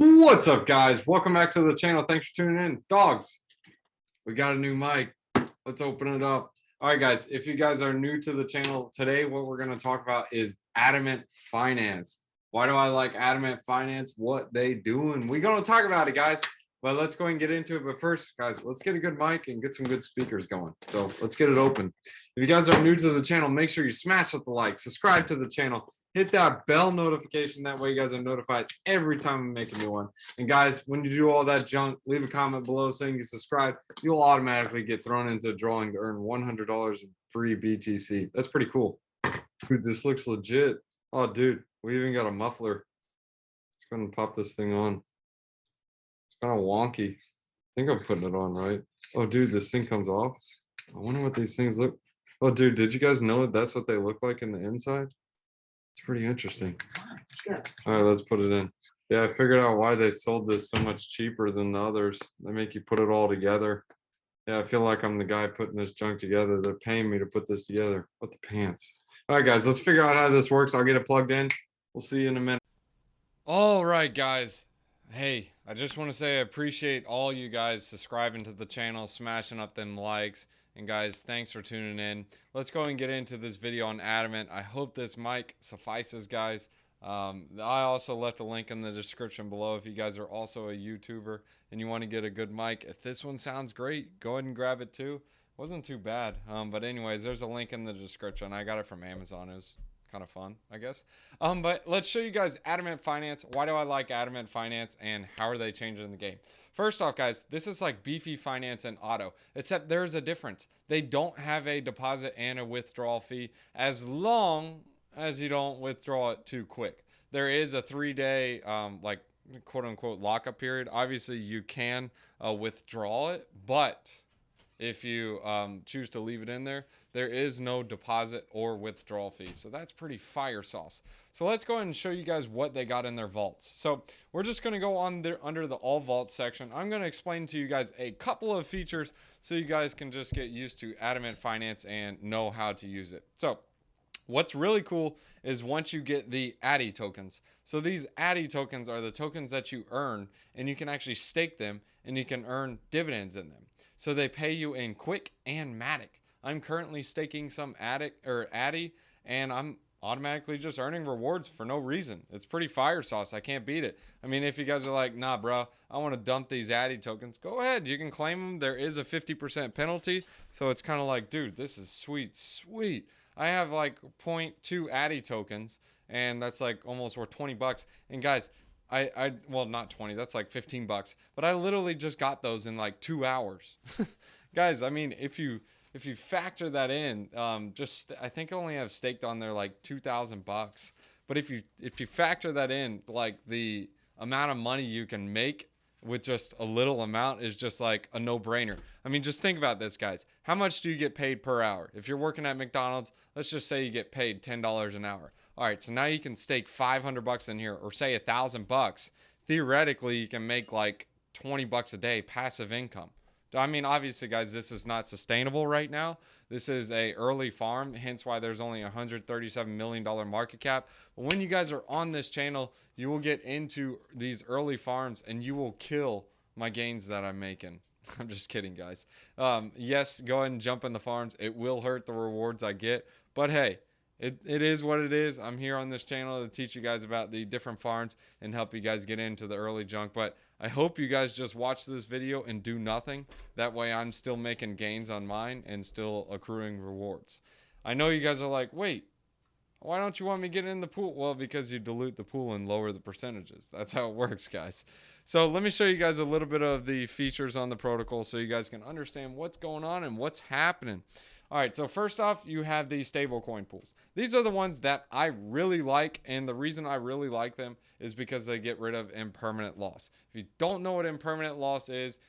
What's up, guys? Welcome back to the channel. Thanks for tuning in. Dogs, we got a new mic. Let's open it up. All right, guys, if you guys are new to the channel, today what we're going to talk about is Adamant Finance. Why do I like Adamant Finance? What they doing? We're going to talk about it, guys. But let's go and get into it. But first, guys, let's get a good mic and get some good speakers going. So let's get it open. If you guys are new to the channel, make sure you smash with the like, subscribe to the channel, hit that bell notification. That way you guys are notified every time I make a new one. And guys, when you do all that junk, leave a comment below saying you subscribe. You'll automatically get thrown into a drawing to earn $100 in free BTC. That's pretty cool. Dude, this looks legit. Oh, dude, we even got a muffler. Let's go and pop this thing on. It's kind of wonky. I think I'm putting it on right. Oh, dude, this thing comes off. I wonder what these things look. Oh, dude, did you guys know that's what they look like in the inside? It's pretty interesting. All right, let's put it in. Yeah, I figured out why they sold this so much cheaper than the others. They make you put it all together. Yeah, I feel like I'm the guy putting this junk together. They're paying me to put this together. What the pants? All right, guys, let's figure out how this works. I'll get it plugged in. We'll see you in a minute. All right, guys. Hey, I just want to say I appreciate all you guys subscribing to the channel, smashing up them likes. And guys, thanks for tuning in. Let's go and get into this video on Adamant. I hope this mic suffices, guys. I also left a link in the description below if you guys are also a YouTuber and you want to get a good mic. If this one sounds great, go ahead and grab it too. Wasn't too bad. But anyways, there's a link in the description. I got it from Amazon. It was kind of fun, I guess. But let's show you guys Adamant Finance. Why do I like Adamant Finance and how are they changing the game? First off, guys, this is like Beefy Finance and Auto, except there's a difference. They don't have a deposit and a withdrawal fee as long as you don't withdraw it too quick. There is a 3-day like quote unquote lockup period. Obviously you can withdraw it, but if you choose to leave it in there, there is no deposit or withdrawal fee. So that's pretty fire sauce. So let's go ahead and show you guys what they got in their vaults. So we're just going to go on there under the all vaults section. I'm going to explain to you guys a couple of features so you guys can just get used to Adamant Finance and know how to use it. So what's really cool is once you get the Addi tokens. So these Addi tokens are the tokens that you earn and you can actually stake them and you can earn dividends in them. So they pay you in Quick and Matic. I'm currently staking some Addi and I'm automatically just earning rewards for no reason. It's pretty fire sauce. I can't beat it. I mean, if you guys are like, nah, bro, I want to dump these Addi tokens, go ahead. You can claim them. There is a 50% penalty. So it's kind of like, dude, this is sweet, sweet. I have like 0.2 Addi tokens and that's like almost worth 20 bucks. And guys, well, not 20, that's like 15 bucks, but I literally just got those in like 2 hours. Guys, I mean, if you factor that in, I think I only have staked on there like 2,000 bucks. But if you factor that in, like the amount of money you can make with just a little amount is just like a no-brainer. I mean, just think about this, guys. How much do you get paid per hour? If you're working at McDonald's, let's just say you get paid $10 an hour. All right, so now you can stake 500 bucks in here, or say 1,000 bucks. Theoretically, you can make like 20 bucks a day passive income. I mean, obviously, guys, this is not sustainable right now. This is a early farm, hence why there's only $137 million market cap. But when you guys are on this channel, you will get into these early farms and you will kill my gains that I'm making. I'm just kidding, guys. Yes, go ahead and jump in the farms. It will hurt the rewards I get, but hey, it is what it is. I'm here on this channel to teach you guys about the different farms and help you guys get into the early junk. But I hope you guys just watch this video and do nothing. That way I'm still making gains on mine and still accruing rewards. I know you guys are like, wait, why don't you want me to get in the pool? Well, because you dilute the pool and lower the percentages. That's how it works, guys. So let me show you guys a little bit of the features on the protocol so you guys can understand what's going on and what's happening. All right, so first off, you have the stablecoin pools. These are the ones that I really like, and the reason I really like them is because they get rid of impermanent loss. If you don't know what impermanent loss is,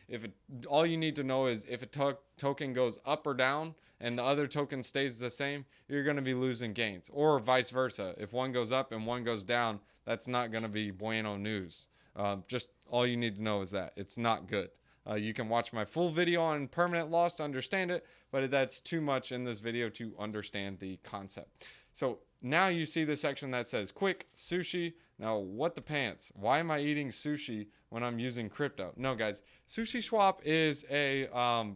all you need to know is if a token goes up or down and the other token stays the same, you're going to be losing gains, or vice versa. If one goes up and one goes down, that's not going to be bueno news. Just all you need to know is that it's not good. You can watch my full video on permanent loss to understand it, but that's too much in this video to understand the concept. So now you see the section that says quick, sushi, Now, what the pants? Why am I eating sushi when I'm using crypto? No, guys, SushiSwap is a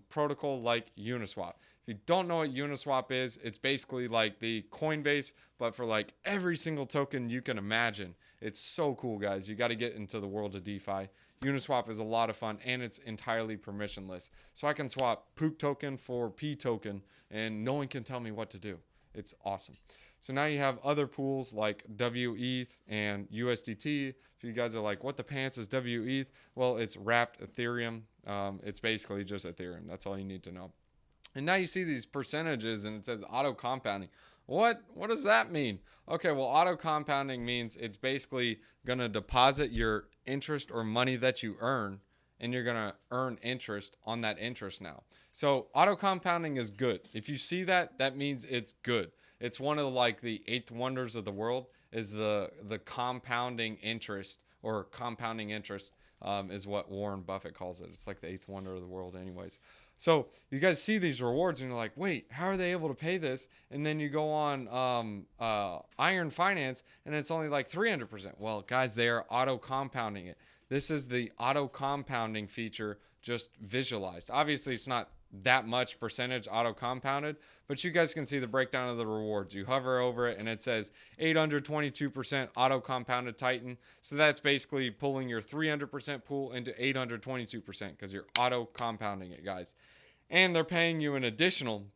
protocol like Uniswap. If you don't know what Uniswap is, it's basically like the Coinbase, but for like every single token you can imagine. It's so cool, guys. You got to get into the world of DeFi. Uniswap is a lot of fun, and it's entirely permissionless. So I can swap poop token for P token, and no one can tell me what to do. It's awesome. So now you have other pools like WETH and USDT. If you guys are like, what the pants is WETH? Well, it's wrapped Ethereum. It's basically just Ethereum. That's all you need to know. And now you see these percentages and it says auto compounding. What does that mean? Okay, well, auto compounding means it's basically going to deposit your interest or money that you earn, and you're going to earn interest on that interest now. So auto compounding is good. If you see that, that means it's good. It's one of like the eighth wonders of the world is the compounding interest, or compounding interest is what Warren Buffett calls it. It's like the eighth wonder of the world anyways. So you guys see these rewards and you're like, wait, how are they able to pay this? And then you go on Iron Finance and it's only like 300%. Well, guys, they are auto compounding it. This is the auto compounding feature just visualized. Obviously, it's not that much percentage auto compounded, but you guys can see the breakdown of the rewards. You hover over it and it says 822% auto compounded Titan. So that's basically pulling your 300% pool into 822% because you're auto compounding it, guys. And they're paying you an additional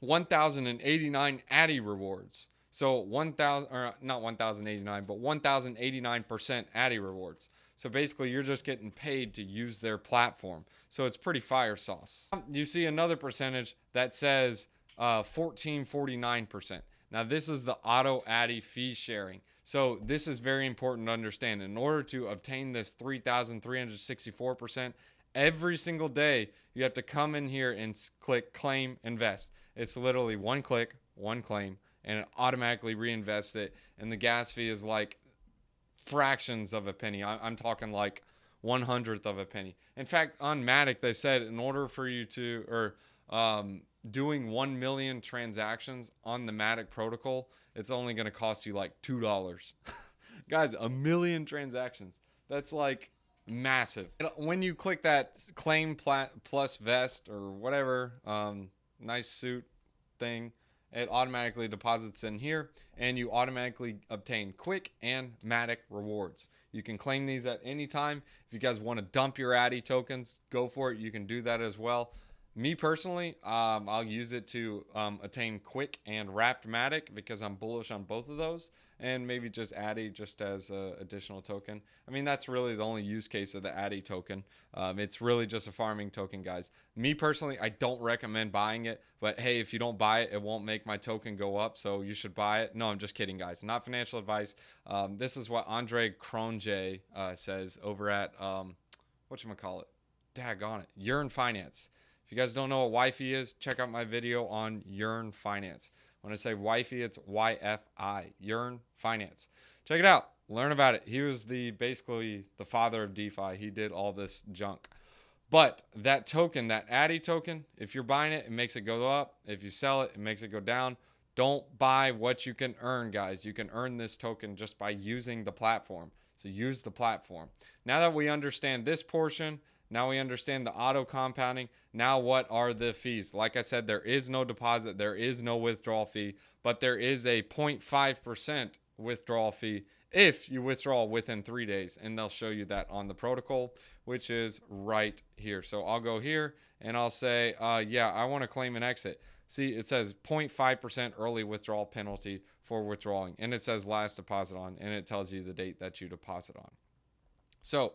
1,089 Addi rewards. So 1,000, or not 1,089, but 1,089% Addi rewards. So basically, you're just getting paid to use their platform. So it's pretty fire sauce. You see another percentage that says 1449%. Now, this is the auto Addi fee sharing. So this is very important to understand. In order to obtain this 3,364%, every single day, you have to come in here and click claim invest. It's literally one click, one claim, and it automatically reinvests it. And the gas fee is like fractions of a penny. I'm talking like 1/100th of a penny. In fact, on Matic, they said in order for you to, or doing 1 million transactions on the Matic protocol, it's only going to cost you like $2. Guys, 1 million transactions. That's like massive. When you click that claim plus vest or whatever, nice suit thing, it automatically deposits in here and you automatically obtain quick and Matic rewards. You can claim these at any time. If you guys want to dump your Addi tokens, go for it. You can do that as well. Me personally, I'll use it to attain quick and wrapped Matic because I'm bullish on both of those, and maybe just Addi just as an additional token. I mean, that's really the only use case of the Addi token. It's really just a farming token, guys. Me personally, I don't recommend buying it, but hey, if you don't buy it, it won't make my token go up, so you should buy it. No, I'm just kidding, guys. Not financial advice. This is what Andre Cronje says over at, whatchamacallit? Daggone it. Yearn Finance. If you guys don't know what wifey is, check out my video on Yearn Finance. When I say wifey, it's YFI, Yearn Finance. Check it out. Learn about it. He was basically the father of DeFi. He did all this junk. But that token, that Addi token, if you're buying it, it makes it go up. If you sell it, it makes it go down. Don't buy what you can earn, guys. You can earn this token just by using the platform. So use the platform. Now that we understand this portion, now we understand the auto compounding. Now what are the fees? Like I said, there is no deposit. There is no withdrawal fee. But there is a 0.5% withdrawal fee if you withdraw within 3 days. And they'll show you that on the protocol, which is right here. So I'll go here and I'll say, yeah, I want to claim an exit. See, it says 0.5% early withdrawal penalty for withdrawing. And it says last deposit on. And it tells you the date that you deposit on. So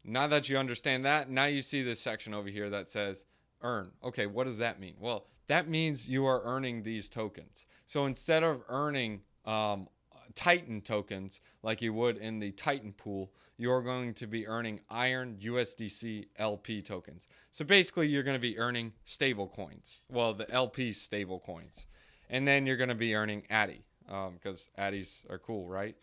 now that you understand that, now you see this section over here that says earn. Okay, what does that mean? Well, that means you are earning these tokens. So instead of earning Titan tokens like you would in the Titan pool, you're going to be earning Iron USDC LP tokens. So basically, you're going to be earning stable coins. Well, the LP stable coins. And then you're going to be earning Addi because Addis are cool, right?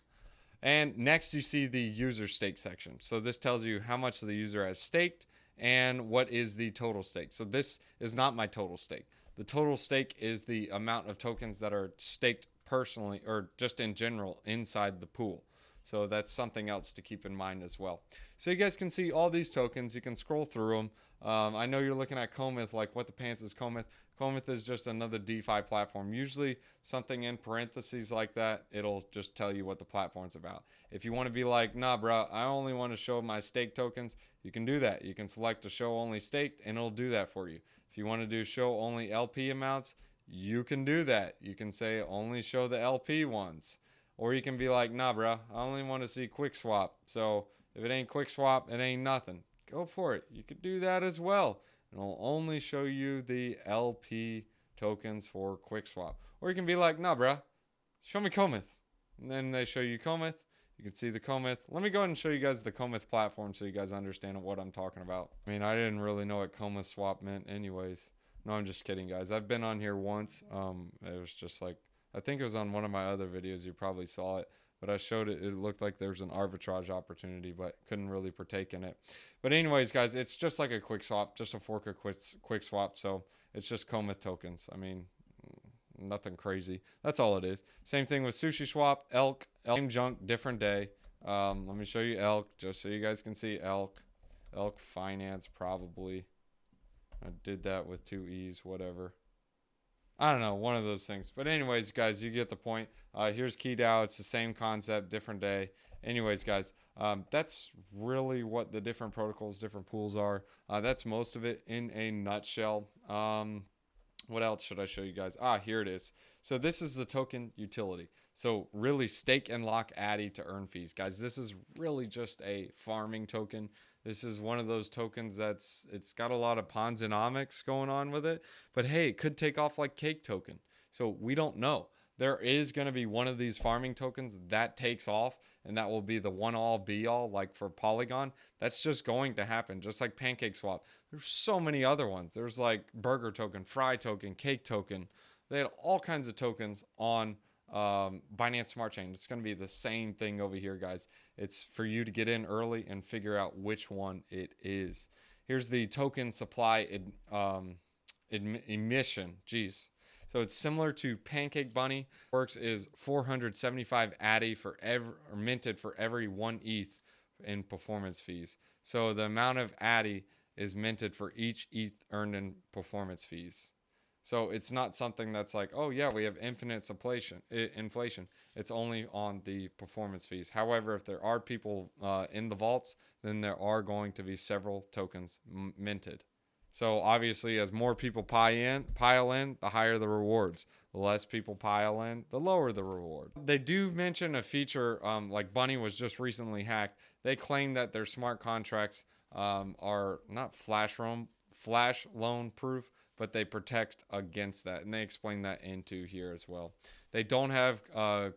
And next you see the user stake section. So this tells you how much the user has staked and what is the total stake. So this is not my total stake. The total stake is the amount of tokens that are staked personally or just in general inside the pool. So that's something else to keep in mind as well. So you guys can see all these tokens. You can scroll through them. I know you're looking at Cometh, like what the pants is Cometh. Cometh is just another DeFi platform. Usually something in parentheses like that, it'll just tell you what the platform's about. If you want to be like, nah, bro, I only want to show my stake tokens, you can do that. You can select to show only staked, and it'll do that for you. If you want to do show only LP amounts, you can do that. You can say only show the LP ones. Or you can be like, nah, bro, I only want to see quick swap. So if it ain't quick swap, it ain't nothing. Go for it. You could do that as well. It'll only show you the LP tokens for quick swap. Or you can be like, nah, bro, show me Cometh. And then they show you Cometh. You can see the Cometh. Let me go ahead and show you guys the Cometh platform so you guys understand what I'm talking about. I mean, I didn't really know what Cometh swap meant anyways. No, I'm just kidding, guys. I've been on here once. It was just like, I think it was on one of my other videos. You probably saw it, but I showed it. It looked like there was an arbitrage opportunity, but couldn't really partake in it. But anyways, guys, it's just like a quick swap, just a fork of quick swap. So it's just Cometh tokens. I mean, nothing crazy. That's all it is. Same thing with Sushi Swap, Elk, same junk, different day. Let me show you Elk, just so you guys can see Elk. Elk Finance, probably. I did that with 2 E's, whatever. I don't know, one of those things. But anyways, guys, you get the point. Here's KeyDAO. It's the same concept, different day. Anyways, guys, that's really what the different protocols, different pools are. That's most of it in a nutshell. What else should I show you guys? Here it is. So this is the token utility. So really stake and lock Addi to earn fees. Guys, this is really just a farming token. This is one of those tokens it's got a lot of Ponzinomics going on with it. But hey, it could take off like Cake Token. So we don't know. There is going to be one of these farming tokens that takes off, and that will be the one all be all, like for Polygon. That's just going to happen, just like Pancake Swap. There's so many other ones. There's like Burger Token, Fry Token, Cake Token. They had all kinds of tokens on Binance Smart Chain. It's going to be the same thing over here, guys. It's for you to get in early and figure out which one it is. Here's the token supply emission. Jeez. So it's similar to Pancake Bunny. Works is 475 Addi for minted for every 1 ETH in performance fees. So the amount of Addi is minted for each ETH earned in performance fees. So it's not something that's like, oh yeah, we have infinite inflation. It's only on the performance fees. However, if there are people in the vaults, then there are going to be several tokens minted. So obviously, as more people pile in, the higher the rewards. The less people pile in, the lower the reward. They do mention a feature, like Bunny was just recently hacked. They claim that their smart contracts are not flash loan proof, but they protect against that, and they explain that into here as well. They don't have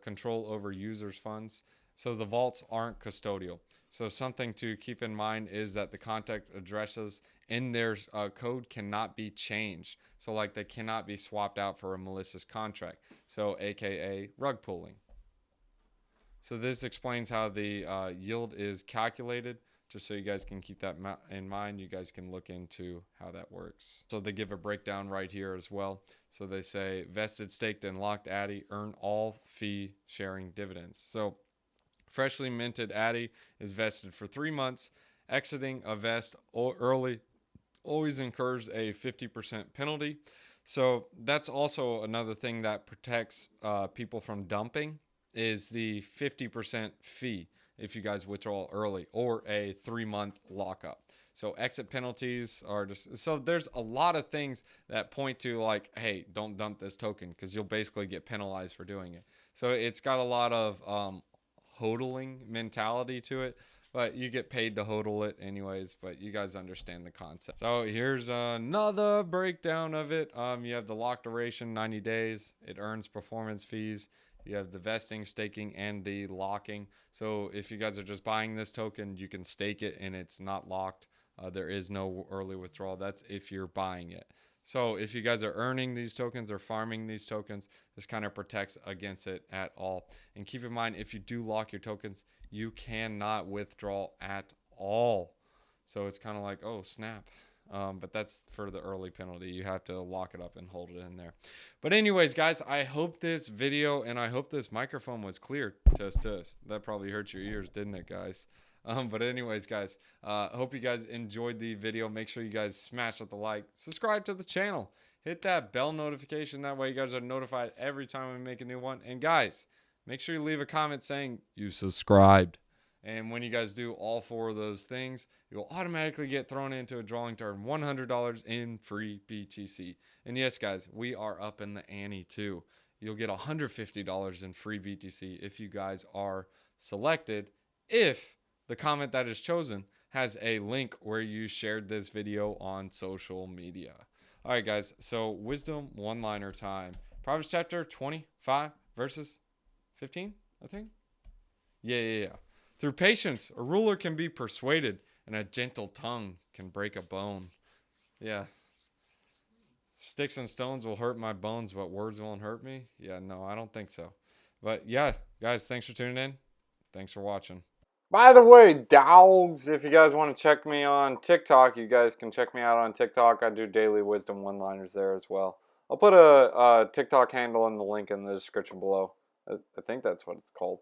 control over users' funds, so the vaults aren't custodial. So something to keep in mind is that the contact addresses in their code cannot be changed. So like they cannot be swapped out for a malicious contract. So AKA rug pulling. So this explains how the yield is calculated. Just so you guys can keep that in mind, you guys can look into how that works. So they give a breakdown right here as well. So they say vested, staked, and locked Addi earn all fee sharing dividends. So freshly minted Addi is vested for 3 months. Exiting a vest early always incurs a 50% penalty. So that's also another thing that protects people from dumping is the 50% fee if you guys withdraw early, or a 3-month lockup. So exit penalties are just, so there's a lot of things that point to like, hey, don't dump this token because you'll basically get penalized for doing it. So it's got a lot of hodling mentality to it, but you get paid to hodl it anyways, but you guys understand the concept. So here's another breakdown of it. You have the lock duration, 90 days. It earns performance fees. You have the vesting, staking, and the locking. So if you guys are just buying this token, you can stake it and it's not locked. There is no early withdrawal. That's if you're buying it. So if you guys are earning these tokens or farming these tokens, this kind of protects against it at all. And keep in mind, if you do lock your tokens, you cannot withdraw at all. So it's kind of like, oh, snap. But that's for the early penalty. You have to lock it up and hold it in there. But anyways, guys, I hope this video and I hope this microphone was clear. Test, test. That probably hurt your ears, didn't it, guys? But anyways, guys, hope you guys enjoyed the video. Make sure you guys smash the like, subscribe to the channel, hit that bell notification. That way you guys are notified every time we make a new one. And guys, make sure you leave a comment saying you subscribed. And when you guys do all 4 of those things, you'll automatically get thrown into a drawing to earn $100 in free BTC. And yes, guys, we are up in the ante too. You'll get $150 in free BTC if you guys are selected, if the comment that is chosen has a link where you shared this video on social media. All right, guys, so wisdom one-liner time. Proverbs chapter 25 verses 15, I think. Yeah. Through patience, a ruler can be persuaded, and a gentle tongue can break a bone. Yeah. Sticks and stones will hurt my bones, but words won't hurt me. Yeah, no, I don't think so. But yeah, guys, thanks for tuning in. Thanks for watching. By the way, dogs, if you guys want to check me on TikTok, you guys can check me out on TikTok. I do daily wisdom one-liners there as well. I'll put a TikTok handle in the link in the description below. I think that's what it's called.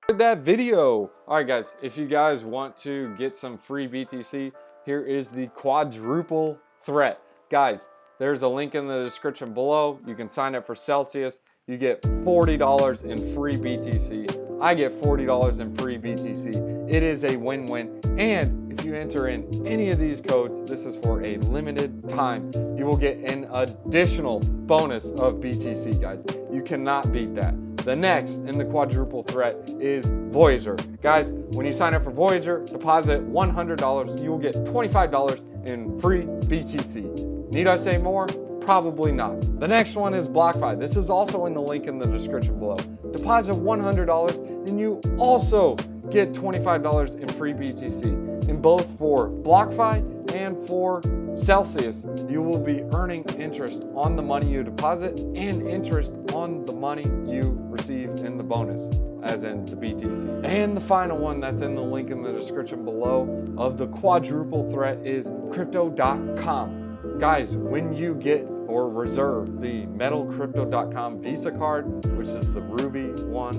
That video. All right, guys, if you guys want to get some free BTC, here is the quadruple threat. Guys, there's a link in the description below. You can sign up for Celsius. You get $40 in free BTC. I get $40 in free BTC. It is a win-win. And if you enter in any of these codes, this is for a limited time, you will get an additional bonus of BTC, guys. You cannot beat that. The next in the quadruple threat is Voyager. Guys, when you sign up for Voyager, deposit $100, you will get $25 in free BTC. Need I say more? Probably not. The next one is BlockFi. This is also in the link in the description below. Deposit $100 and you also get $25 in free BTC. In both for BlockFi and for Celsius, you will be earning interest on the money you deposit and interest on the money you receive in the bonus, as in the BTC. And the final one that's in the link in the description below of the quadruple threat is crypto.com. Guys, when you get or reserve the metalcrypto.com Visa card, which is the Ruby one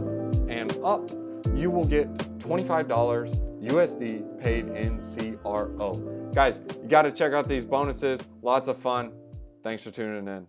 and up, you will get $25 USD paid in CRO. Guys, you got to check out these bonuses. Lots of fun. Thanks for tuning in.